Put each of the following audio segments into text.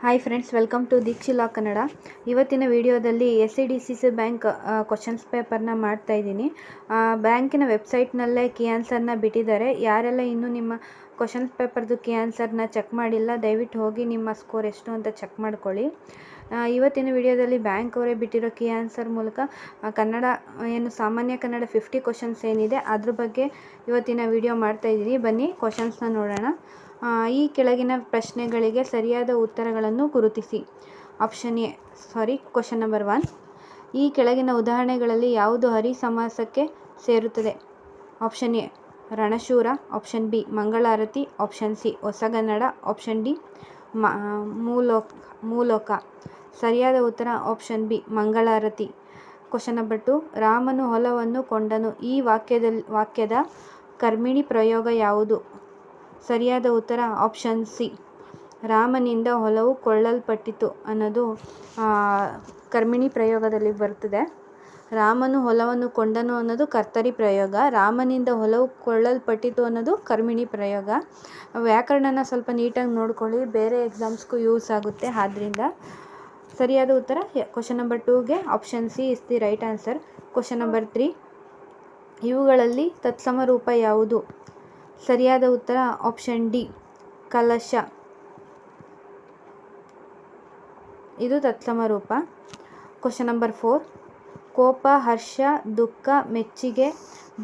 Hi friends, welcome to ದೀಕ್ಷಿ ಲಾ ಕನ್ನಡ. ಇವತ್ತಿನ ವಿಡಿಯೋದಲ್ಲಿ SCDCC bank questions ಪೇಪರ್ನ ಮಾಡ್ತಾ ಇದ್ದೀನಿ. ಬ್ಯಾಂಕಿನ ವೆಬ್ಸೈಟ್ನಲ್ಲೇ ಕೀ ಆನ್ಸರ್ನ ಬಿಟ್ಟಿದ್ದಾರೆ. ಯಾರೆಲ್ಲ ಇನ್ನೂ ನಿಮ್ಮ ಕ್ವಶನ್ಸ್ ಪೇಪರ್ದು ಕೀ ಆನ್ಸರ್ನ ಚೆಕ್ ಮಾಡಿಲ್ಲ, ದಯವಿಟ್ಟು ಹೋಗಿ ನಿಮ್ಮ ಸ್ಕೋರ್ ಎಷ್ಟು ಅಂತ ಚೆಕ್ ಮಾಡ್ಕೊಳ್ಳಿ. ಇವತ್ತಿನ ವಿಡಿಯೋದಲ್ಲಿ ಬ್ಯಾಂಕ್ ಅವರೇ ಬಿಟ್ಟಿರೋ ಕೀ ಆನ್ಸರ್ ಮೂಲಕ ಕನ್ನಡ ಸಾಮಾನ್ಯ ಕನ್ನಡ 50 ಕ್ವಶನ್ಸ್ ಏನಿದೆ ಅದ್ರ ಬಗ್ಗೆ ಇವತ್ತಿನ ವಿಡಿಯೋ ಮಾಡ್ತಾ ಇದ್ದೀನಿ. ಬನ್ನಿ ಕ್ವಶನ್ಸ್ನ ನೋಡೋಣ. ಈ ಕೆಳಗಿನ ಪ್ರಶ್ನೆಗಳಿಗೆ ಸರಿಯಾದ ಉತ್ತರಗಳನ್ನು ಗುರುತಿಸಿ. Question number 1. ಈ ಕೆಳಗಿನ ಉದಾಹರಣೆಗಳಲ್ಲಿ ಯಾವುದು ಹರಿ ಸಮಾಸಕ್ಕೆ ಸೇರುತ್ತದೆ? ಆಪ್ಷನ್ ಎ ರಣಶೂರ, ಆಪ್ಷನ್ ಬಿ ಮಂಗಳಾರತಿ, ಆಪ್ಷನ್ ಸಿ ಹೊಸಗನ್ನಡ, ಆಪ್ಷನ್ ಡಿ ಮೂಲೋಕ. ಸರಿಯಾದ ಉತ್ತರ ಆಪ್ಷನ್ ಬಿ ಮಂಗಳಾರತಿ. Question number 2. ರಾಮನು ಹೊಲವನ್ನು ಕೊಂಡನು. ಈ ವಾಕ್ಯದ ಕರ್ಮಿಣಿ ಪ್ರಯೋಗ ಯಾವುದು? ಸರಿಯಾದ ಉತ್ತರ ಆಪ್ಷನ್ ಸಿ ರಾಮನಿಂದ ಹೊಲವು ಕೊಳ್ಳಲ್ಪಟ್ಟಿತು ಅನ್ನೋದು ಕರ್ಮಿಣಿ ಪ್ರಯೋಗದಲ್ಲಿ ಬರ್ತದೆ. ರಾಮನು ಹೊಲವನ್ನು ಕೊಂಡನು ಅನ್ನೋದು ಕರ್ತರಿ ಪ್ರಯೋಗ, ರಾಮನಿಂದ ಹೊಲವು ಕೊಳ್ಳಲ್ಪಟ್ಟಿತು ಅನ್ನೋದು ಕರ್ಮಿಣಿ ಪ್ರಯೋಗ. ವ್ಯಾಕರಣನ ಸ್ವಲ್ಪ ನೀಟಾಗಿ ನೋಡ್ಕೊಳ್ಳಿ, ಬೇರೆ ಎಕ್ಸಾಮ್ಸ್ಗೂ ಯೂಸ್ ಆಗುತ್ತೆ. ಆದ್ದರಿಂದ ಸರಿಯಾದ ಉತ್ತರ ಕ್ವಶನ್ ನಂಬರ್ 2ಗೆ option C is the right answer. Question number 3. ಇವುಗಳಲ್ಲಿ ತತ್ಸಮ ರೂಪ ಯಾವುದು? ಸರಿಯಾದ ಉತ್ತರ ಆಪ್ಷನ್ ಡಿ ಕಲಶ. ಇದು ತತ್ಸಮ ರೂಪ. Question number 4. ಕೋಪ, ಹರ್ಷ, ದುಃಖ, ಮೆಚ್ಚುಗೆ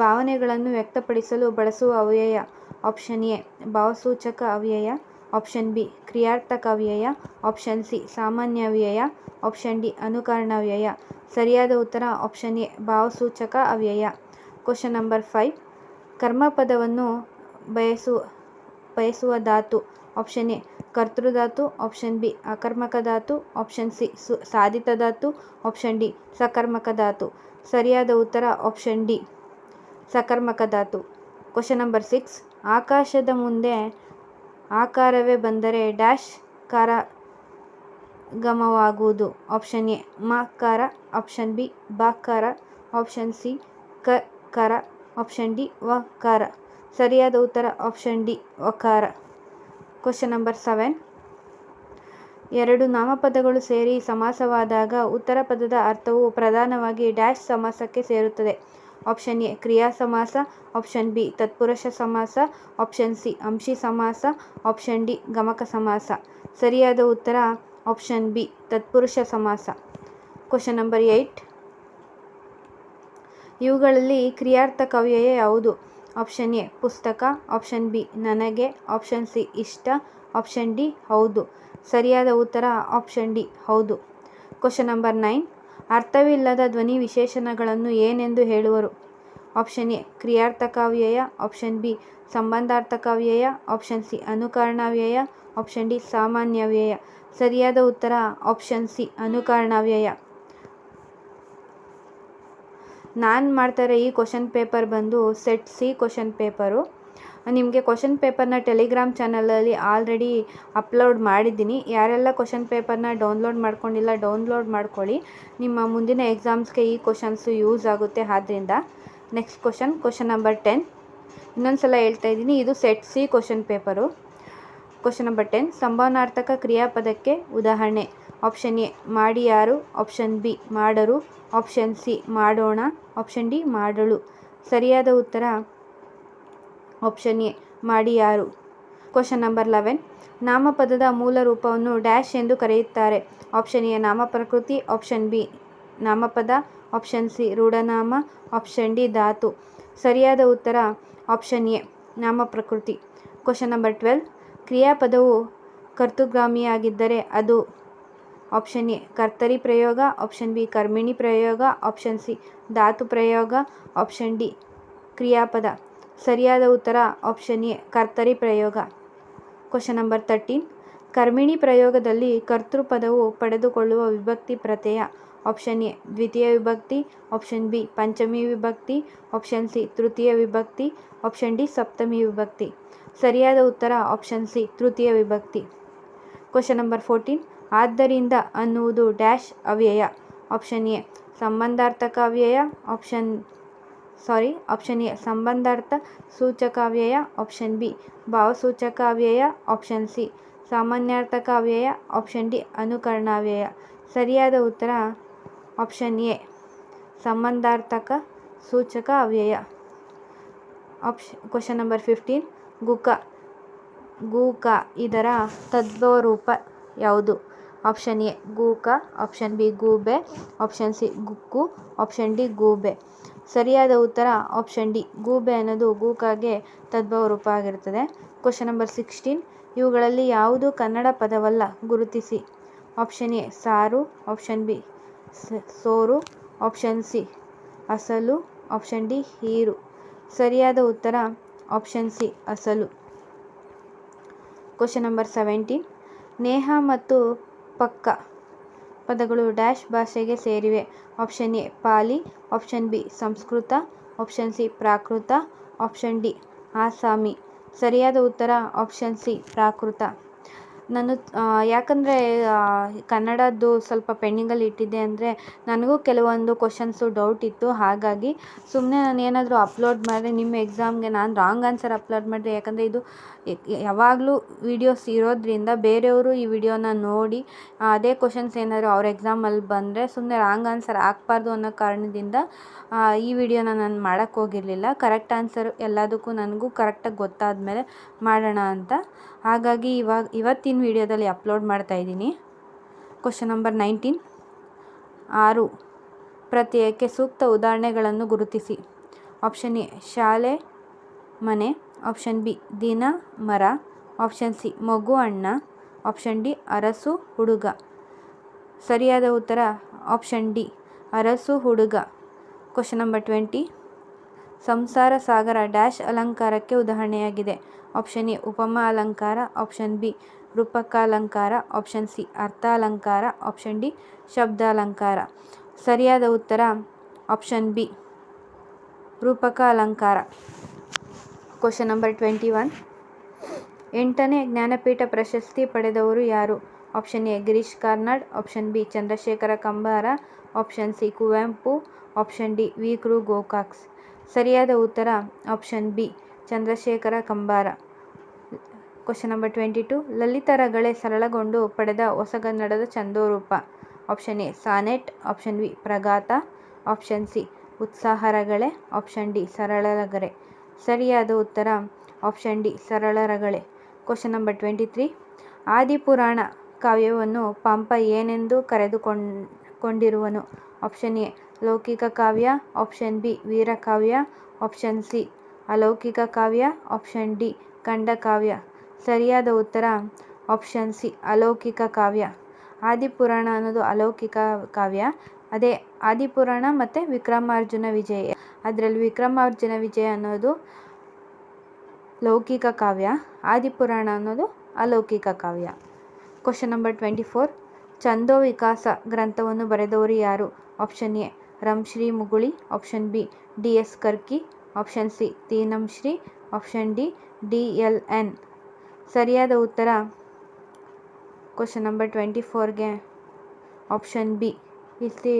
ಭಾವನೆಗಳನ್ನು ವ್ಯಕ್ತಪಡಿಸಲು ಬಳಸುವ ಅವ್ಯಯ. ಆಪ್ಷನ್ ಎ ಭಾವಸೂಚಕ ಅವ್ಯಯ, ಆಪ್ಷನ್ ಬಿ ಕ್ರಿಯಾರ್ಥಕ ಅವ್ಯಯ, ಆಪ್ಷನ್ ಸಿ ಸಾಮಾನ್ಯ ಅವ್ಯಯ, ಆಪ್ಷನ್ ಡಿ ಅನುಕರಣವ್ಯಯ. ಸರಿಯಾದ ಉತ್ತರ ಆಪ್ಷನ್ ಎ ಭಾವಸೂಚಕ ಅವ್ಯಯ. Question number 5. ಕರ್ಮಪದವನ್ನು ಬಯಸುವ ಧಾತು. ಆಪ್ಷನ್ ಎ ಕರ್ತೃಧಾತು, ಆಪ್ಷನ್ ಬಿ ಅಕರ್ಮಕ ಧಾತು, ಆಪ್ಷನ್ ಸಿ ಸಾಧಿತ ಧಾತು, ಆಪ್ಷನ್ ಡಿ ಸಕರ್ಮಕ ಧಾತು. ಸರಿಯಾದ ಉತ್ತರ ಆಪ್ಷನ್ ಡಿ ಸಕರ್ಮಕ ಧಾತು. Question number 6. ಆಕಾಶದ ಮುಂದೆ ಆಕಾರವೇ ಬಂದರೆ ಡ್ಯಾಶ್ ಕಾರಗಮವಾಗುವುದು. ಆಪ್ಷನ್ ಎ ಮಕಾರ, ಆಪ್ಷನ್ ಬಿ ಬಕಾರ, ಆಪ್ಷನ್ ಸಿ ಕರ, ಆಪ್ಷನ್ ಡಿ ವಕಾರ. ಸರಿಯಾದ ಉತ್ತರ ಆಪ್ಷನ್ ಡಿ ವಕಾರ. Question number 7. ಎರಡು ನಾಮಪದಗಳು ಸೇರಿ ಸಮಾಸವಾದಾಗ ಉತ್ತರ ಪದದ ಅರ್ಥವು ಪ್ರಧಾನವಾಗಿ ಡ್ಯಾಶ್ ಸಮಾಸಕ್ಕೆ ಸೇರುತ್ತದೆ. ಆಪ್ಷನ್ ಎ ಕ್ರಿಯಾ ಸಮಾಸ, ಆಪ್ಷನ್ ಬಿ ತತ್ಪುರುಷ ಸಮಾಸ, ಆಪ್ಷನ್ ಸಿ ಅಂಶಿ ಸಮಾಸ, ಆಪ್ಷನ್ ಡಿ ಗಮಕ ಸಮಾಸ. ಸರಿಯಾದ ಉತ್ತರ ಆಪ್ಷನ್ ಬಿ ತತ್ಪುರುಷ ಸಮಾಸ. Question number 8. ಇವುಗಳಲ್ಲಿ ಕ್ರಿಯಾರ್ಥಕ ಅವ್ಯಯ ಯಾವುದು? ಆಪ್ಷನ್ ಎ ಪುಸ್ತಕ, ಆಪ್ಷನ್ ಬಿ ನನಗೆ, ಆಪ್ಷನ್ ಸಿ ಇಷ್ಟ, ಆಪ್ಷನ್ ಡಿ ಹೌದು. ಸರಿಯಾದ ಉತ್ತರ ಆಪ್ಷನ್ ಡಿ ಹೌದು. Question number 9. ಅರ್ಥವಿಲ್ಲದ ಧ್ವನಿ ವಿಶೇಷಣಗಳನ್ನು ಏನೆಂದು ಹೇಳುವರು? ಆಪ್ಷನ್ ಎ ಕ್ರಿಯಾರ್ಥಕ ಅವ್ಯಯ, ಆಪ್ಷನ್ ಬಿ ಸಂಬಂಧಾರ್ಥಕ ಅವ್ಯಯ, ಆಪ್ಷನ್ ಸಿ ಅನುಕರಣವ್ಯಯ, ಆಪ್ಷನ್ ಡಿ ಸಾಮಾನ್ಯವ್ಯಯ. ಸರಿಯಾದ ಉತ್ತರ ಆಪ್ಷನ್ ಸಿ ಅನುಕರಣವ್ಯಯ. ನಾನು ಮಾಡ್ತಾರೆ ಈ ಕ್ವಶನ್ ಪೇಪರ್ ಬಂದು ಸೆಟ್ ಸಿ ಕ್ವಶನ್ ಪೇಪರು. ನಿಮಗೆ ಕ್ವಶನ್ ಪೇಪರ್ನ ಟೆಲಿಗ್ರಾಮ್ ಚಾನಲಲ್ಲಿ ಆಲ್ರೆಡಿ ಅಪ್ಲೋಡ್ ಮಾಡಿದ್ದೀನಿ. ಯಾರೆಲ್ಲ ಕ್ವಶನ್ ಪೇಪರ್ನ ಡೌನ್ಲೋಡ್ ಮಾಡ್ಕೊಂಡಿಲ್ಲ, ಡೌನ್ಲೋಡ್ ಮಾಡ್ಕೊಳ್ಳಿ. ನಿಮ್ಮ ಮುಂದಿನ ಎಕ್ಸಾಮ್ಸ್ಗೆ ಈ ಕ್ವಶನ್ಸು ಯೂಸ್ ಆಗುತ್ತೆ. ಆದ್ದರಿಂದ ನೆಕ್ಸ್ಟ್ ಕ್ವಶನ್ ನಂಬರ್ 10. ಇನ್ನೊಂದು ಸಲ ಹೇಳ್ತಾ ಇದ್ದೀನಿ, ಇದು set C question paper. Question number 10. ಸಂಭಾವನಾರ್ಥಕ ಕ್ರಿಯಾಪದಕ್ಕೆ ಉದಾಹರಣೆ. ಆಪ್ಷನ್ ಎ ಮಾಡಿ ಯಾರು, ಆಪ್ಷನ್ ಬಿ ಮಾಡರು, ಆಪ್ಷನ್ ಸಿ ಮಾಡೋಣ, ಆಪ್ಷನ್ ಡಿ ಮಾಡಳು. ಸರಿಯಾದ ಉತ್ತರ ಆಪ್ಷನ್ ಎ ಮಾಡಿ ಯಾರು. Question number 11. ನಾಮಪದದ ಮೂಲ ರೂಪವನ್ನು ಡ್ಯಾಶ್ ಎಂದು ಕರೆಯುತ್ತಾರೆ. ಆಪ್ಷನ್ ಎ ನಾಮಪ್ರಕೃತಿ, ಆಪ್ಷನ್ ಬಿ ನಾಮಪದ, ಆಪ್ಷನ್ ಸಿ ರೂಢನಾಮ, ಆಪ್ಷನ್ ಡಿ ಧಾತು. ಸರಿಯಾದ ಉತ್ತರ ಆಪ್ಷನ್ ಎ ನಾಮಪ್ರಕೃತಿ. Question number 12. ಕ್ರಿಯಾಪದವು ಕರ್ತೃಗಾಮಿಯಾಗಿದ್ದರೆ ಅದು ಆಪ್ಷನ್ ಎ ಕರ್ತರಿ ಪ್ರಯೋಗ, ಆಪ್ಷನ್ ಬಿ ಕರ್ಮಿಣಿ ಪ್ರಯೋಗ, ಆಪ್ಷನ್ ಸಿ ಧಾತು ಪ್ರಯೋಗ, ಆಪ್ಷನ್ ಡಿ ಕ್ರಿಯಾಪದ. ಸರಿಯಾದ ಉತ್ತರ ಆಪ್ಷನ್ ಎ ಕರ್ತರಿ ಪ್ರಯೋಗ. Question number 13. ಕರ್ಮಿಣಿ ಪ್ರಯೋಗದಲ್ಲಿ ಕರ್ತೃಪದವು ಪಡೆದುಕೊಳ್ಳುವ ವಿಭಕ್ತಿ ಪ್ರತ್ಯಯ. ಆಪ್ಷನ್ ಎ ದ್ವಿತೀಯ ವಿಭಕ್ತಿ, ಆಪ್ಷನ್ ಬಿ ಪಂಚಮಿ ವಿಭಕ್ತಿ, ಆಪ್ಷನ್ ಸಿ ತೃತೀಯ ವಿಭಕ್ತಿ, ಆಪ್ಷನ್ ಡಿ ಸಪ್ತಮಿ ವಿಭಕ್ತಿ. ಸರಿಯಾದ ಉತ್ತರ ಆಪ್ಷನ್ ಸಿ ತೃತೀಯ ವಿಭಕ್ತಿ. Question number 14. ಆದ್ದರಿಂದ ಅನ್ನುವುದು ಡ್ಯಾಶ್ ಅವ್ಯಯ. ಆಪ್ಷನ್ ಎ ಸಂಬಂಧಾರ್ಥಕ ಅವ್ಯಯ, ಆಪ್ಷನ್ ಎ ಸಂಬಂಧಾರ್ಥ ಸೂಚಕ ಅವ್ಯಯ, ಆಪ್ಷನ್ ಬಿ ಭಾವಸೂಚಕ ಅವ್ಯಯ, ಆಪ್ಷನ್ ಸಿ ಸಾಮಾನ್ಯಾರ್ಥಕ ಅವ್ಯಯ. ಆಪ್ಷನ್ ಡಿ ಅನುಕರಣಾವ್ಯಯ. ಸರಿಯಾದ ಉತ್ತರ ಆಪ್ಷನ್ ಎ ಸಂಬಂಧಾರ್ಥಕ ಸೂಚಕ ಅವ್ಯಯ. Question number 15. ಗೂಕ ಇದರ ತದ್ಭವ ರೂಪ ಯಾವುದು? ಆಪ್ಷನ್ ಎ ಗೂಕ, ಆಪ್ಷನ್ ಬಿ ಗೂಬೆ, ಆಪ್ಷನ್ ಸಿ ಗುಕ್ಕು, ಆಪ್ಷನ್ ಡಿ ಗೂಬೆ. ಸರಿಯಾದ ಉತ್ತರ ಆಪ್ಷನ್ ಡಿ ಗೂಬೆ ಅನ್ನೋದು ಗೂಕಾಗೆ ತದ್ಭವ ರೂಪ ಆಗಿರುತ್ತದೆ. Question number 16. ಇವುಗಳಲ್ಲಿ ಯಾವುದು ಕನ್ನಡ ಪದವಲ್ಲ? ಗುರುತಿಸಿ. ಆಪ್ಷನ್ ಎ ಸಾರು, ಆಪ್ಷನ್ ಬಿ ಸೋರು, ಆಪ್ಷನ್ ಸಿ ಅಸಲು, ಆಪ್ಷನ್ ಡಿ ಹೀರು. ಸರಿಯಾದ ಉತ್ತರ ಆಪ್ಷನ್ ಸಿ ಅಸಲು. Question number 17. ನೇಹ ಮತ್ತು ಪಕ್ಕ ಪದಗಳು ಡ್ಯಾಶ್ ಭಾಷೆಗೆ ಸೇರಿವೆ? Option A Pali, option B Sanskrit, option C Prakrit, option D Assami. ಸರಿಯಾದ ಉತ್ತರ ಆಪ್ಷನ್ ಸಿ ಪ್ರಾಕೃತ. ನಾನು ಯಾಕಂದರೆ ಕನ್ನಡದ್ದು ಸ್ವಲ್ಪ ಪೆಂಡಿಂಗಲ್ಲಿ ಇಟ್ಟಿದ್ದೆ ಅಂದರೆ ನನಗೂ ಕೆಲವೊಂದು ಕ್ವಶನ್ಸು ಡೌಟ್ ಇತ್ತು. ಹಾಗಾಗಿ ಸುಮ್ಮನೆ ನಾನು ಏನಾದರೂ ಅಪ್ಲೋಡ್ ಮಾಡಿದ್ರೆ ನಿಮ್ಮ ಎಕ್ಸಾಮ್ಗೆ ನಾನು ರಾಂಗ್ ಆನ್ಸರ್ ಅಪ್ಲೋಡ್ ಮಾಡಿದೆ. ಯಾಕಂದರೆ ಇದು ಯಾವಾಗಲೂ ವೀಡಿಯೋಸ್ ಇರೋದ್ರಿಂದ ಬೇರೆಯವರು ಈ ವಿಡಿಯೋನ ನೋಡಿ ಅದೇ ಕ್ವಶನ್ಸ್ ಏನಾದರೂ ಅವ್ರ ಎಕ್ಸಾಮಲ್ಲಿ ಬಂದರೆ ಸುಮ್ಮನೆ ರಾಂಗ್ ಆನ್ಸರ್ ಹಾಕ್ಬಾರ್ದು ಅನ್ನೋ ಕಾರಣದಿಂದ ಈ ವಿಡಿಯೋನ ನಾನು ಮಾಡೋಕ್ಕೆ ಹೋಗಿರಲಿಲ್ಲ. ಕರೆಕ್ಟ್ ಆನ್ಸರ್ ಎಲ್ಲದಕ್ಕೂ ನನಗೂ ಕರೆಕ್ಟಾಗಿ ಗೊತ್ತಾದ ಮೇಲೆ ಮಾಡೋಣ ಅಂತ. ಹಾಗಾಗಿ ಇವತ್ತಿನ ವಿಡಿಯೋದಲ್ಲಿ ಅಪ್ಲೋಡ್ ಮಾಡ್ತಾಯಿದ್ದೀನಿ. Question number 19. 6 ಪ್ರತ್ಯಯಕ್ಕೆ ಸೂಕ್ತ ಉದಾಹರಣೆಗಳನ್ನು ಗುರುತಿಸಿ. ಆಪ್ಷನ್ ಎ ಶಾಲೆ ಮನೆ, ಆಪ್ಷನ್ ಬಿ ದಿನ ಮರ, ಆಪ್ಷನ್ ಸಿ ಮಗು ಅಣ್ಣ, ಆಪ್ಷನ್ ಡಿ ಅರಸು ಹುಡುಗ. ಸರಿಯಾದ ಉತ್ತರ ಆಪ್ಷನ್ ಡಿ ಅರಸು ಹುಡುಗ. Question number 20. ಸಂಸಾರ ಸಾಗರ ಡ್ಯಾಶ್ ಅಲಂಕಾರಕ್ಕೆ ಉದಾಹರಣೆಯಾಗಿದೆ? ಆಪ್ಷನ್ ಎ ಉಪಮಾ ಅಲಂಕಾರ, ಆಪ್ಷನ್ ಬಿ ರೂಪಕಾಲಂಕಾರ, ಆಪ್ಷನ್ ಸಿ ಅರ್ಥಾಲಂಕಾರ, ಆಪ್ಷನ್ ಡಿ ಶಬ್ದಾಲಂಕಾರ. ಸರಿಯಾದ ಉತ್ತರ ಆಪ್ಷನ್ ಬಿ ರೂಪಕ ಅಲಂಕಾರ. Question number 21. 8ನೇ ಜ್ಞಾನಪೀಠ ಪ್ರಶಸ್ತಿ ಪಡೆದವರು ಯಾರು? Option A Girish Karnad, option B Chandrashekhara Kambara, option C Kuvempu, option D V Kru Gokak. ಸರಿಯಾದ ಉತ್ತರ option B Chandrashekhara Kambara. Question number 22. ಲಲಿತರಗಳೆ ಸರಳಗೊಂಡು ಪಡೆದ ಹೊಸಗನ್ನಡದ ಛಂದೋರೂಪ? Option A sonnet, option B ಪ್ರಗಾತ, ಆಪ್ಷನ್ ಸಿ ಉತ್ಸಾಹರಗಳೆ, ಆಪ್ಷನ್ ಡಿ ಸರಳರಗಳೆ. ಸರಿಯಾದ ಉತ್ತರ ಆಪ್ಷನ್ ಡಿ ಸರಳರಗಳೆ. Question number 23. ಆದಿಪುರಾಣ ಕಾವ್ಯವನ್ನು ಪಂಪ ಏನೆಂದು ಕರೆದುಕೊಂಡಿರುವನು? ಆಪ್ಷನ್ ಎ ಲೌಕಿಕ ಕಾವ್ಯ, ಆಪ್ಷನ್ ಬಿ ವೀರಕಾವ್ಯ, ಆಪ್ಷನ್ ಸಿ ಅಲೌಕಿಕ ಕಾವ್ಯ, ಆಪ್ಷನ್ ಡಿ ಖಂಡಕಾವ್ಯ. ಸರಿಯಾದ ಉತ್ತರ ಆಪ್ಷನ್ ಸಿ ಅಲೌಕಿಕ ಕಾವ್ಯ. ಆದಿಪುರಾಣ ಅನ್ನೋದು ಅಲೌಕಿಕ ಕಾವ್ಯ. ಅದೇ ಆದಿಪುರಾಣ ಮತ್ತು ವಿಕ್ರಮಾರ್ಜುನ ವಿಜಯ, ಅದರಲ್ಲಿ ವಿಕ್ರಮಾರ್ಜುನ ವಿಜಯ ಅನ್ನೋದು ಲೌಕಿಕ ಕಾವ್ಯ, ಆದಿಪುರಾಣ ಅನ್ನೋದು ಅಲೌಕಿಕ ಕಾವ್ಯ. Question number 24. ಛಂದೋ ವಿಕಾಸ ಗ್ರಂಥವನ್ನು ಬರೆದವರು ಯಾರು? Option A Ramshri Mugali, option B D S Karki, option C Teenamshri, option D D L N. ಸರಿಯಾದ ಉತ್ತರ ಕ್ವಶನ್ ನಂಬರ್ 24ಗೆ option B is the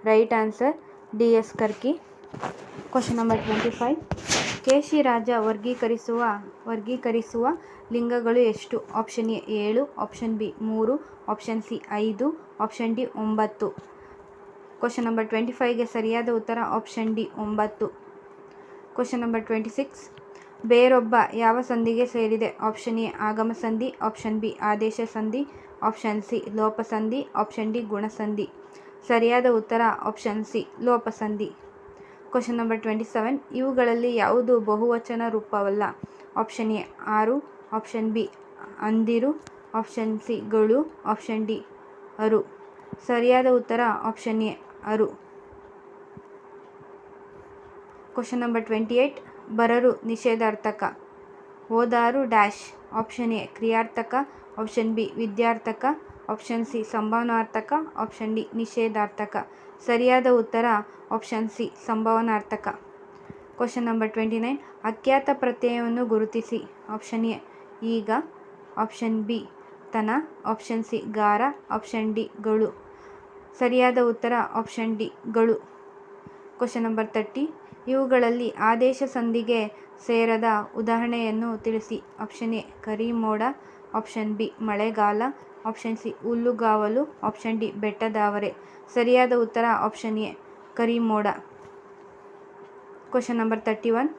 right answer, D S Karki. Question number 25. Keshiraja ವರ್ಗೀಕರಿಸುವ ಲಿಂಗಗಳು ಎಷ್ಟು? Option A 7, option B 3, option C 5, option D 9. Question number 25ಗೆ ಸರಿಯಾದ ಉತ್ತರ option D 9. Question number 26. ಬೇರೊಬ್ಬ ಯಾವ ಸಂಧಿಗೆ ಸೇರಿದೆ? ಆಪ್ಷನ್ ಎ ಆಗಮ ಸಂಧಿ, ಆಪ್ಷನ್ ಬಿ ಆದೇಶ ಸಂಧಿ, ಆಪ್ಷನ್ ಸಿ ಲೋಪ ಸಂಧಿ, ಆಪ್ಷನ್ ಡಿ ಗುಣಸಂಧಿ. ಸರಿಯಾದ ಉತ್ತರ ಆಪ್ಷನ್ ಸಿ ಲೋಪ ಸಂಧಿ. Question number 27. ಇವುಗಳಲ್ಲಿ ಯಾವುದು ಬಹುವಚನ ರೂಪವಲ್ಲ? ಆಪ್ಷನ್ ಎ 6, ಆಪ್ಷನ್ ಬಿ ಅಂದಿರು, ಆಪ್ಷನ್ ಸಿ ಗಳು, ಆಪ್ಷನ್ ಡಿ ಅರು. ಸರಿಯಾದ ಉತ್ತರ ಆಪ್ಷನ್ ಎ ಅರು. Question number 28. ಬರರು ನಿಷೇಧಾರ್ಥಕ. ಓದಾರು ಡ್ಯಾಶ್. ಆಪ್ಷನ್ ಎ ಕ್ರಿಯಾರ್ಥಕ, ಆಪ್ಷನ್ ಬಿ ವಿದ್ಯಾರ್ಥಕ, ಆಪ್ಷನ್ ಸಿ ಸಂಭಾವನಾರ್ಥಕ, ಆಪ್ಷನ್ ಡಿ ನಿಷೇಧಾರ್ಥಕ. ಸರಿಯಾದ ಉತ್ತರ ಆಪ್ಷನ್ ಸಿ ಸಂಭಾವನಾರ್ಥಕ. Question number 29. ಅಖ್ಯಾತ ಪ್ರತ್ಯಯವನ್ನು ಗುರುತಿಸಿ. ಆಪ್ಷನ್ ಎ ಈಗ, ಆಪ್ಷನ್ ಬಿ ತನ, ಆಪ್ಷನ್ ಸಿ ಗಾರ, ಆಪ್ಷನ್ ಡಿ ಗಳು. ಸರಿಯಾದ ಉತ್ತರ ಆಪ್ಷನ್ ಡಿ ಗಳು. Question number 30. ಇವುಗಳಲ್ಲಿ ಆದೇಶ ಸಂಧಿಗೆ ಸೇರದ ಉದಾಹರಣೆಯನ್ನು ತಿಳಿಸಿ. ಆಪ್ಷನ್ ಎ ಕರಿಮೋಡ, ಆಪ್ಷನ್ ಬಿ ಮಳೆಗಾಲ, ಆಪ್ಷನ್ ಸಿ ಹುಲ್ಲುಗಾವಲು, ಆಪ್ಷನ್ ಡಿ ಬೆಟ್ಟದಾವರೆ. ಸರಿಯಾದ ಉತ್ತರ ಆಪ್ಷನ್ ಎ ಕರಿಮೋಡ. Question number 31.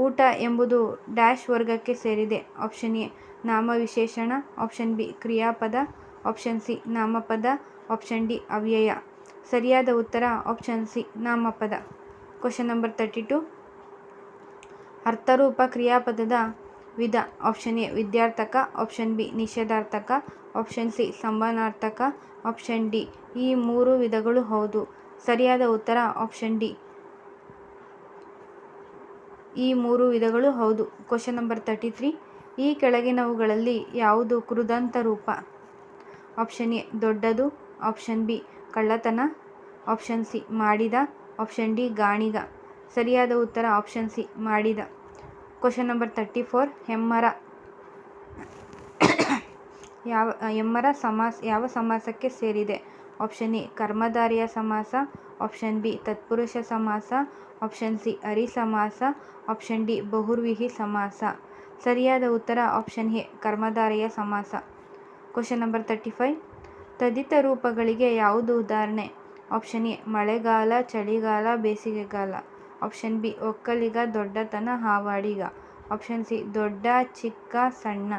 ಊಟ ಎಂಬುದು ಡ್ಯಾಶ್ ವರ್ಗಕ್ಕೆ ಸೇರಿದೆ. ಆಪ್ಷನ್ ಎ ನಾಮವಿಶೇಷಣ, ಆಪ್ಷನ್ ಬಿ ಕ್ರಿಯಾಪದ, ಆಪ್ಷನ್ ಸಿ ನಾಮಪದ, ಆಪ್ಷನ್ ಡಿ ಅವ್ಯಯ. ಸರಿಯಾದ ಉತ್ತರ ಆಪ್ಷನ್ ಸಿ ನಾಮಪದ. Question number 32. ಅರ್ಥರೂಪ ಕ್ರಿಯಾಪದದ ವಿಧ. ಆಪ್ಷನ್ ಎ ವಿದ್ಯಾರ್ಥಕ, ಆಪ್ಷನ್ ಬಿ ನಿಷೇಧಾರ್ಥಕ, ಆಪ್ಷನ್ ಸಿ ಸಂಬಂಧಾರ್ಥಕ, ಆಪ್ಷನ್ ಡಿ ಈ ಮೂರು ವಿಧಗಳು ಹೌದು. ಸರಿಯಾದ ಉತ್ತರ ಆಪ್ಷನ್ ಡಿ ಈ ಮೂರು ವಿಧಗಳು ಹೌದು. Question number 33. ಈ ಕೆಳಗಿನವುಗಳಲ್ಲಿ ಯಾವುದು ಕೃದಂತ ರೂಪ? ಆಪ್ಷನ್ ಎ ದೊಡ್ಡದು, ಆಪ್ಷನ್ ಬಿ ಕಳ್ಳತನ, ಆಪ್ಷನ್ ಸಿ ಮಾಡಿದ, ಆಪ್ಷನ್ ಡಿ ಗಾಣಿಗ. ಸರಿಯಾದ ಉತ್ತರ ಆಪ್ಷನ್ ಸಿ ಮಾಡಿದ. Question number 34. ಹೆಮ್ಮರ ಯಾವ ಸಮಾಸಕ್ಕೆ ಸೇರಿದೆ? ಆಪ್ಷನ್ ಎ ಕರ್ಮಧಾರಯ ಸಮಾಸ, ಆಪ್ಷನ್ ಬಿ ತತ್ಪುರುಷ ಸಮಾಸ, ಆಪ್ಷನ್ ಸಿ ಹರಿ ಸಮಾಸ, ಆಪ್ಷನ್ ಡಿ ಬಹುವ್ರೀಹಿ ಸಮಾಸ. ಸರಿಯಾದ ಉತ್ತರ ಆಪ್ಷನ್ ಎ ಕರ್ಮಧಾರಯ ಸಮಾಸ. Question number 35. ತದ್ದಿತ ರೂಪಗಳಿಗೆ ಯಾವುದು ಉದಾಹರಣೆ? ಆಪ್ಷನ್ ಎ ಮಳೆಗಾಲ, ಚಳಿಗಾಲ, ಬೇಸಿಗೆಗಾಲ, ಆಪ್ಷನ್ ಬಿ ಒಕ್ಕಲಿಗ, ದೊಡ್ಡತನ, ಹಾವಾಡಿಗ, ಆಪ್ಷನ್ ಸಿ ದೊಡ್ಡ, ಚಿಕ್ಕ, ಸಣ್ಣ,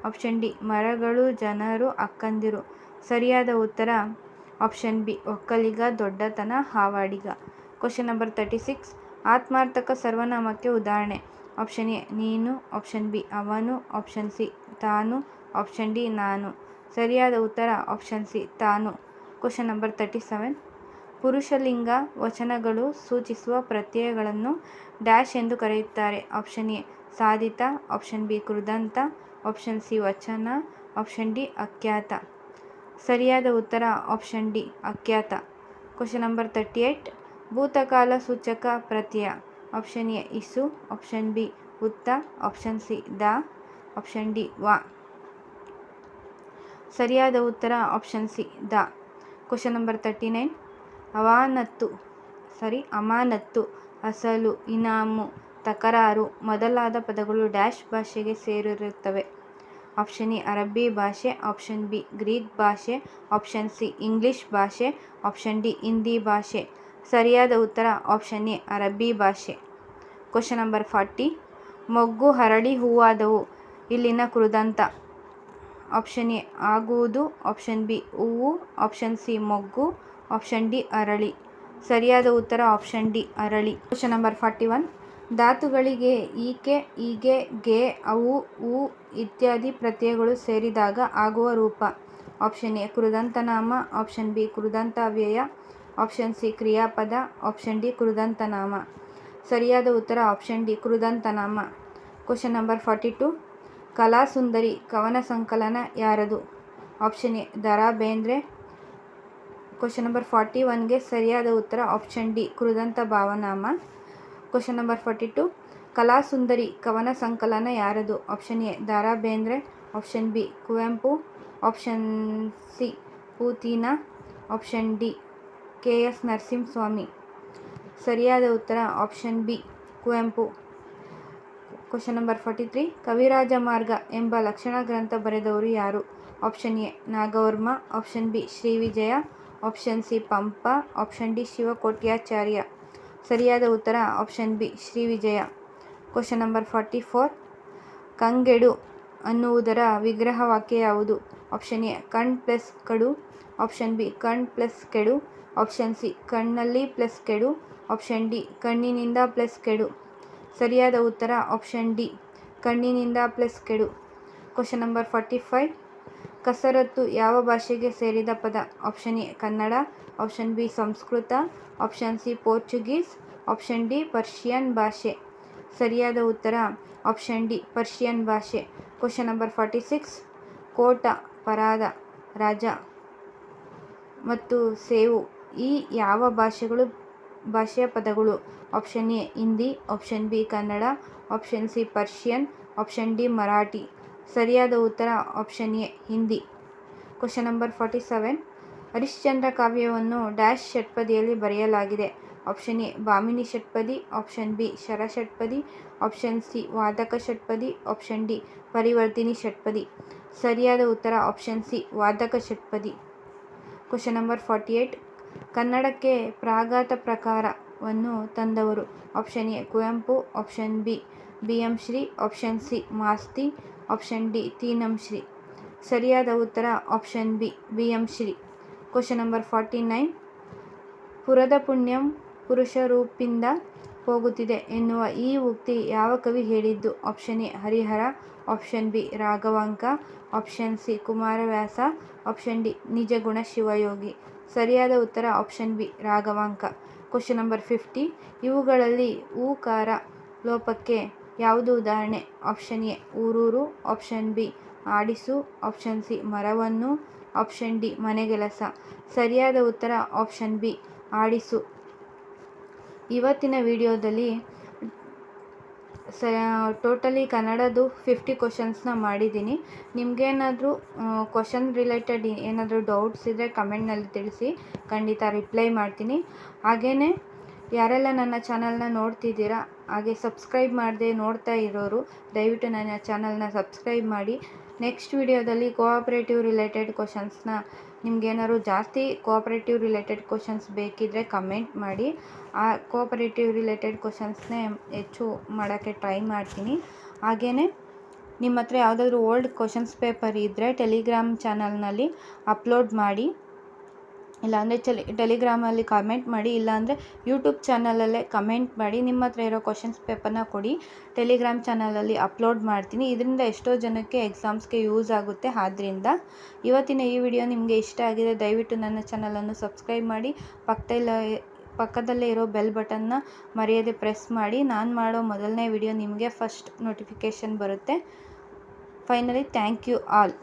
ಆಪ್ಷನ್ ಡಿ ಮರಗಳು, ಜನರು, ಅಕ್ಕಂದಿರು. ಸರಿಯಾದ ಉತ್ತರ ಆಪ್ಷನ್ ಬಿ ಒಕ್ಕಲಿಗ, ದೊಡ್ಡತನ, ಹಾವಾಡಿಗ. Question number 36. ಆತ್ಮಾರ್ಥಕ ಸರ್ವನಾಮಕ್ಕೆ ಉದಾಹರಣೆ? ಆಪ್ಷನ್ ಎ ನೀನು, ಆಪ್ಷನ್ ಬಿ ಅವನು, ಆಪ್ಷನ್ ಸಿ ತಾನು, ಆಪ್ಷನ್ ಡಿ ನಾನು. ಸರಿಯಾದ ಉತ್ತರ ಆಪ್ಷನ್ ಸಿ ತಾನು. Question number 37. ಪುರುಷಲಿಂಗ ವಚನಗಳು ಸೂಚಿಸುವ ಪ್ರತ್ಯಯಗಳನ್ನು ಡ್ಯಾಶ್ ಎಂದು ಕರೆಯುತ್ತಾರೆ? ಆಪ್ಷನ್ ಎ ಸಾಧಿತ, ಆಪ್ಷನ್ ಬಿ ಕೃದಂತ, ಆಪ್ಷನ್ ಸಿ ವಚನ, ಆಪ್ಷನ್ ಡಿ ಅಖ್ಯಾತ. ಸರಿಯಾದ ಉತ್ತರ ಆಪ್ಷನ್ ಡಿ ಅಖ್ಯಾತ. Question number 38. ಭೂತಕಾಲ ಸೂಚಕ ಪ್ರತ್ಯಯ? ಆಪ್ಷನ್ ಎ ಇಸು, ಆಪ್ಷನ್ ಬಿ ಉತ್ತ, ಆಪ್ಷನ್ ಸಿ ದ, ಆಪ್ಷನ್ ಡಿ ವ. ಸರಿಯಾದ ಉತ್ತರ ಆಪ್ಷನ್ ಸಿ ದ. Question number 39. ಅಮಾನತ್ತು, ಅಸಲು, ಇನಾಮು, ತಕರಾರು ಮೊದಲಾದ ಪದಗಳು ಡ್ಯಾಶ್ ಭಾಷೆಗೆ ಸೇರಿರುತ್ತವೆ? ಆಪ್ಷನ್ ಎ ಅರಬ್ಬಿ ಭಾಷೆ, ಆಪ್ಷನ್ ಬಿ ಗ್ರೀಕ್ ಭಾಷೆ, ಆಪ್ಷನ್ ಸಿ ಇಂಗ್ಲಿಷ್ ಭಾಷೆ, ಆಪ್ಷನ್ ಡಿ ಹಿಂದಿ ಭಾಷೆ. ಸರಿಯಾದ ಉತ್ತರ ಆಪ್ಷನ್ ಎ ಅರಬ್ಬಿ ಭಾಷೆ. Question number 40. ಮೊಗ್ಗು ಹರಡಿ ಹೂವಾದವು ಇಲ್ಲಿನ ಕೃದಂತ? ಆಪ್ಷನ್ ಎ ಆಗುವುದು, ಆಪ್ಷನ್ ಬಿ ಹೂವು, ಆಪ್ಷನ್ ಸಿ ಮೊಗ್ಗು, ಆಪ್ಷನ್ ಡಿ ಅರಳಿ. ಸರಿಯಾದ ಉತ್ತರ ಆಪ್ಷನ್ ಡಿ ಅರಳಿ. Question number 41. ಧಾತುಗಳಿಗೆ ಈಕೆ, ಹೀಗೆ, ಗೆ, ಅವು, ಉ ಇತ್ಯಾದಿ ಪ್ರತ್ಯಯಗಳು ಸೇರಿದಾಗ ಆಗುವ ರೂಪ? ಆಪ್ಷನ್ ಎ ಕೃದಂತನಾಮ, ಆಪ್ಷನ್ ಬಿ ಕೃದಂತಾವ್ಯಯ, ಆಪ್ಷನ್ ಸಿ ಕ್ರಿಯಾಪದ, ಆಪ್ಷನ್ ಡಿ ಕೃದಂತನಾಮ. ಸರಿಯಾದ ಉತ್ತರ ಆಪ್ಷನ್ ಡಿ ಕೃದಂತನಾಮ. Question number 42. ಕಲಾಸುಂದರಿ ಕವನ ಸಂಕಲನ ಯಾರದು? Option A Da Ra Bendre. Question number 41ಗೆ ಸರಿಯಾದ ಉತ್ತರ ಆಪ್ಷನ್ ಡಿ ಕೃದಂತ ಭಾವನಾಮ. Question number 42. ಕಲಾಸುಂದರಿ ಕವನ ಸಂಕಲನ ಯಾರದು? Option A Da Ra Bendre, option B Kuvempu, option C Putina, option D K S Narasimhaswamy. ಸರಿಯಾದ ಉತ್ತರ option B Kuvempu. Question number 43. Kavirajamarga ಎಂಬ ಲಕ್ಷಣ ಗ್ರಂಥ ಬರೆದವರು ಯಾರು? Option A Nagavarma, option B Shrivijaya, option C Pampa, option D Shivakotyacharya. ಸರಿಯಾದ ಉತ್ತರ option B Shrivijaya. Question number 44. ಕಂಗೆಡು ಅನ್ನುವುದರ ವಿಗ್ರಹ ವಾಕ್ಯ ಯಾವುದು? ಆಪ್ಷನ್ ಎ ಕಣ್ ಪ್ಲಸ್ ಕಡು, ಆಪ್ಷನ್ ಬಿ ಕಣ್ ಪ್ಲಸ್ ಕೆಡು, ಆಪ್ಷನ್ ಸಿ ಕಣ್ಣಲ್ಲಿ ಪ್ಲಸ್ ಕೆಡು, ಆಪ್ಷನ್ ಡಿ ಕಣ್ಣಿನಿಂದ ಪ್ಲಸ್ ಕೆಡು. ಸರಿಯಾದ ಉತ್ತರ ಆಪ್ಷನ್ ಡಿ ಕಣ್ಣಿನಿಂದ ಪ್ಲಸ್ ಕೆಡು. Question number 45. ಕಸರತ್ತು ಯಾವ ಭಾಷೆಗೆ ಸೇರಿದ ಪದ? Option A Kannada, option B Sanskrit, option C Portuguese, option D Persian ಭಾಷೆ. ಸರಿಯಾದ ಉತ್ತರ ಆಪ್ಷನ್ ಡಿ ಪರ್ಷಿಯನ್ ಭಾಷೆ. Question number 46. ಕೋಟ, ಪರಾದ, ರಾಜ ಮತ್ತು ಸೇವು ಈ ಯಾವ ಭಾಷೆಯ ಪದಗಳು? Option A Hindi, option B Kannada, option C Persian, option D Marathi. ಸರಿಯಾದ ಉತ್ತರ option A Hindi. Question number 47. Harishchandra ಕಾವ್ಯವನ್ನು ಡ್ಯಾಶ್ ಷಟ್ಪದಿಯಲ್ಲಿ ಬರೆಯಲಾಗಿದೆ? ಆಪ್ಷನ್ ಎ ಭಾಮಿನಿ ಷಟ್ಪದಿ, ಆಪ್ಷನ್ ಬಿ ಶರ ಷಟ್ಪದಿ, ಆಪ್ಷನ್ ಸಿ ವಾದಕ ಷಟ್ಪದಿ, ಆಪ್ಷನ್ ಡಿ ಪರಿವರ್ತಿನಿ ಷಟ್ಪದಿ. ಸರಿಯಾದ ಉತ್ತರ ಆಪ್ಷನ್ ಸಿ ವಾದಕ ಷಟ್ಪದಿ. Question number 48. ಕನ್ನಡಕ್ಕೆ ಪ್ರಾಗತ ಪ್ರಕಾರವನ್ನು ತಂದವರು. Option A Kuvempu, option B BM Shri, option C Masti, option D Teenam Shri. ಸರಿಯಾದ ಉತ್ತರ option B BM Shri. Question number 49. ಪುರದ ಪುಣ್ಯಂ ಪುರುಷರೂಪಿಂದ ಹೋಗುತ್ತಿದೆ ಎನ್ನುವ ಈ ಉಕ್ತಿ ಯಾವ ಕವಿ ಹೇಳಿದ್ದು. Option A Harihara, option B Raghavanka, option C Kumaravyasa, option D Nijaguna Shivayogi. ಸರಿಯಾದ ಉತ್ತರ option B Raghavanka. Question number 50. ಇವುಗಳಲ್ಲಿ ಊಕಾರ ಲೋಪಕ್ಕೆ ಯಾವುದು ಉದಾಹರಣೆ. ಆಪ್ಷನ್ ಎ ಊರೂರು, ಆಪ್ಷನ್ ಬಿ ಆಡಿಸು, ಆಪ್ಷನ್ ಸಿ ಮರವನ್ನು, ಆಪ್ಷನ್ ಡಿ ಮನೆಗೆಲಸ. ಸರಿಯಾದ ಉತ್ತರ ಆಪ್ಷನ್ ಬಿ ಆಡಿಸು. ಇವತ್ತಿನ ವಿಡಿಯೋದಲ್ಲಿ ಟೋಟಲಿ ಕನ್ನಡದು 50 ಕ್ವಶನ್ಸ್ನ ಮಾಡಿದ್ದೀನಿ. ನಿಮಗೇನಾದರೂ ಕ್ವಶನ್ ರಿಲೇಟೆಡ್ ಏನಾದರೂ ಡೌಟ್ಸ್ ಇದ್ದರೆ ಕಮೆಂಟ್ನಲ್ಲಿ ತಿಳಿಸಿ, ಖಂಡಿತ ರಿಪ್ಲೈ ಮಾಡ್ತೀನಿ. ಹಾಗೆಯೇ ಯಾರೆಲ್ಲ ನನ್ನ ಚಾನಲ್ನ ನೋಡ್ತಿದ್ದೀರಾ ಹಾಗೆ ಸಬ್ಸ್ಕ್ರೈಬ್ ಮಾಡದೆ ನೋಡ್ತಾ ಇರೋರು ದಯವಿಟ್ಟು ನನ್ನ ಚಾನಲ್ನ ಸಬ್ಸ್ಕ್ರೈಬ್ ಮಾಡಿ. ನೆಕ್ಸ್ಟ್ ವಿಡಿಯೋದಲ್ಲಿ ಕೋಆಪ್ರೇಟಿವ್ ರಿಲೇಟೆಡ್ ಕ್ವಶನ್ಸ್ನ ನಿಮಗೇನಾದ್ರು ಜಾಸ್ತಿ ಕೋಆಪ್ರೇಟಿವ್ ರಿಲೇಟೆಡ್ ಕ್ವಶನ್ಸ್ ಬೇಕಿದ್ದರೆ ಕಮೆಂಟ್ ಮಾಡಿ. ಆ ಕೋಆಪ್ರೇಟಿವ್ ರಿಲೇಟೆಡ್ ಕ್ವಶನ್ಸ್ನೇ ಹೆಚ್ಚು ಮಾಡೋಕ್ಕೆ ಟ್ರೈ ಮಾಡ್ತೀನಿ. ಹಾಗೆಯೇ ನಿಮ್ಮ ಹತ್ರ ಯಾವುದಾದ್ರೂ ಓಲ್ಡ್ ಕ್ವಶನ್ಸ್ ಪೇಪರ್ ಇದ್ದರೆ ಟೆಲಿಗ್ರಾಮ್ ಚಾನಲ್ನಲ್ಲಿ ಅಪ್ಲೋಡ್ ಮಾಡಿ, ಇಲ್ಲಾಂದರೆ ಟೆಲಿಗ್ರಾಮಲ್ಲಿ ಕಮೆಂಟ್ ಮಾಡಿ, ಇಲ್ಲಾಂದರೆ ಯೂಟ್ಯೂಬ್ ಚಾನಲಲ್ಲೇ ಕಮೆಂಟ್ ಮಾಡಿ. ನಿಮ್ಮ ಹತ್ರ ಇರೋ ಕ್ವಶನ್ಸ್ ಪೇಪರ್ನ ಕೊಡಿ, ಟೆಲಿಗ್ರಾಮ್ ಚಾನಲಲ್ಲಿ ಅಪ್ಲೋಡ್ ಮಾಡ್ತೀನಿ. ಇದರಿಂದ ಎಷ್ಟೋ ಜನಕ್ಕೆ ಎಕ್ಸಾಮ್ಸ್ಗೆ ಯೂಸ್ ಆಗುತ್ತೆ. ಆದ್ದರಿಂದ ಇವತ್ತಿನ ಈ ವಿಡಿಯೋ ನಿಮಗೆ ಇಷ್ಟ ಆಗಿದೆ ದಯವಿಟ್ಟು ನನ್ನ ಚಾನಲನ್ನು ಸಬ್ಸ್ಕ್ರೈಬ್ ಮಾಡಿ, ಪಕ್ಕದಲ್ಲೇ ಇರೋ ಬೆಲ್ ಬಟನ್ನ ಮರೆಯದೆ ಪ್ರೆಸ್ ಮಾಡಿ. ನಾನು ಮಾಡೋ ಮೊದಲನೇ ವಿಡಿಯೋ ನಿಮಗೆ ಫಸ್ಟ್ ನೋಟಿಫಿಕೇಷನ್ ಬರುತ್ತೆ. Finally thank you all.